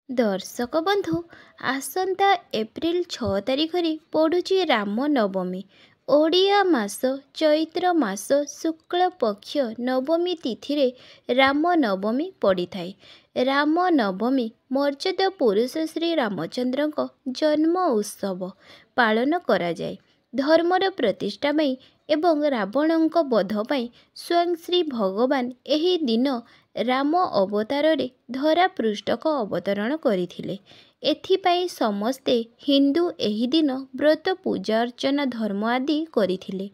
दर्शक बंधु आसंता एप्रिल 6 तारिख पड़ुची राम नवमी। ओडिया मास चैत्र मास शुक्ल पक्ष नवमी तिथि राम नवमी पड़ी थाए। राम नवमी मर्यादा पुरुष श्री रामचंद्र जन्म उत्सव पालन करा जाए। धर्मर प्रतिष्ठा पाई एवं रावणଙ୍କ बध पाई स्वयं श्री भगवान एही दिन राम अवतार रे धरा पृष्ठक अवतरण करथिले। एथिपाई समस्ते हिंदू एही दिन व्रत पूजा अर्चना धर्म आदि करथिले।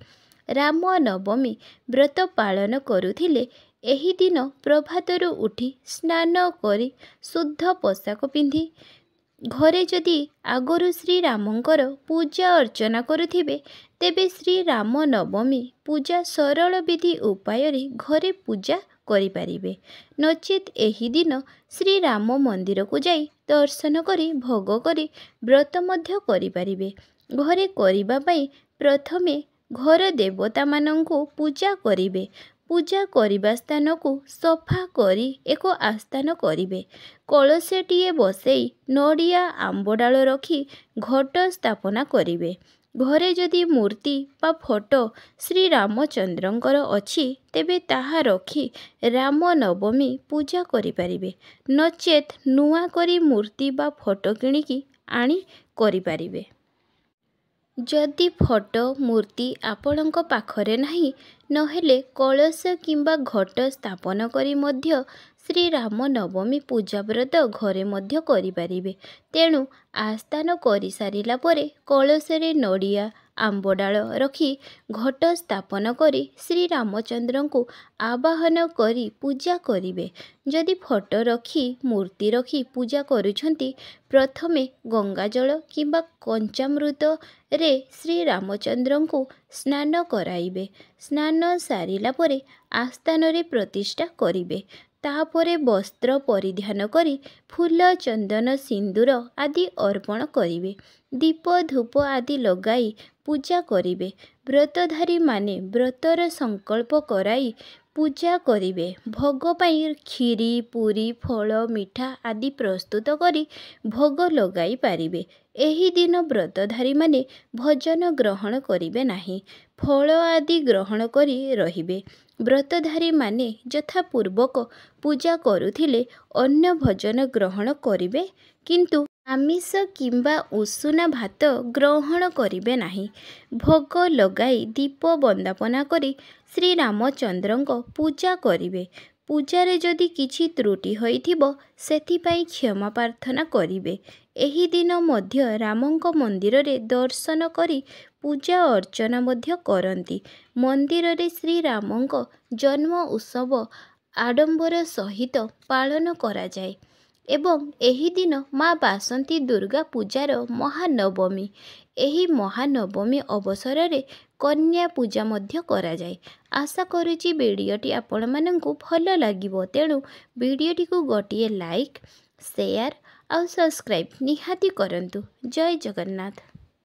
राम नवमी व्रत पालन करुथिले। एही दिन प्रभातरु उठी स्नान करी शुद्ध पोशाक पिंधि घरे जदि आगरु श्री रामंकर पूजा अर्चना करुथिबे तेबे श्री राम नवमी पूजा सरल विधि उपाय रे घरे पूजा करि पारिबे। नचेत एही दिन श्री राम मंदिर को जाई दर्शन करी भोग करी व्रत मध्य करि पारिबे। घरे करिबा पई प्रथमे घर देवता मानंकु पूजा करिबे। पूजा करिबा स्थान को सफा करी एक आस्थान करिबे। कलशटिए बसई नड़िया आंबडाल रखी घट स्थापना करिबे। घरे जदि मूर्ति बा फोटो श्री रामचंद्रंकर अछि तेबे ताहा रखी राम नवमी पूजा करि पारिबे। नचेत नुआ करी मूर्ति बा फोटो किणिकी आनी करि पारिबे। जदि फोटो मूर्ति आपणक पाखरे नाही नहेले कलश किंबा घट स्थापन करी मध्य श्री राम नवमी पूजा व्रत घरे मध्य करि पारिबे। तेणु आस्थान करि सारिला परे कलशरे नड़िया आंबडाल रखी घट स्थापन करी श्री रामचंद्र को आवाहन करी पूजा करिबे। जदि फोटो रखी मूर्ति रखी पूजा करुछंती प्रथमे गंगा जल किंबा कंचामृत रे श्री रामचंद्र को स्नान कराइबे। स्नान सारिला परे आस्थान रे प्रतिष्ठा करिबे। तापरे वस्त्र परिधान करी फूल चंदन सिंदूर आदि अर्पण करिबे। दीप धूप आदि लगाई पूजा करिबे। व्रतधारी माने व्रतर संकल्प कराई पूजा करिबे। भोग पाई खीरी पूरी फल मिठा आदि प्रस्तुत करी भोग लगाई पारिबे। एही दिन व्रतधारी माने भोजन ग्रहण करिबे नाही। फल आदि ग्रहण करी रहिबे। व्रतधारी माने यथा पूर्वक पूजा करुथिले अन्य भोजन ग्रहण करिबे किंतु आमिष किंबा उषुना भात ग्रहण करिबे नाही। भोग लगाई दीप बंदापना करी श्री रामचंद्रंक पूजा करिबे। पूजारे जदि किछि त्रुटि होइथिबो सेथिपाई क्षमा प्रार्थना करिबे। एही दिन मध्य रामंक मंदिर रे दर्शन करी पूजा अर्चना मध्य करंती। मंदिर रे श्री रामंक जन्म उत्सव आडंबर सहित पालन करा जाए एवं एही दिन माँ बासंती दुर्गा पूजार महानवमी। एही महानवमी अवसर रे कन्या पूजा मध्य करा जाए। आशा करुची वीडियोटी आपण मानंकु भल लागिबो। तेणु वीडियोटी को गोटिए लाइक शेयर और सब्सक्राइब निहाती करंतु। जय जगन्नाथ।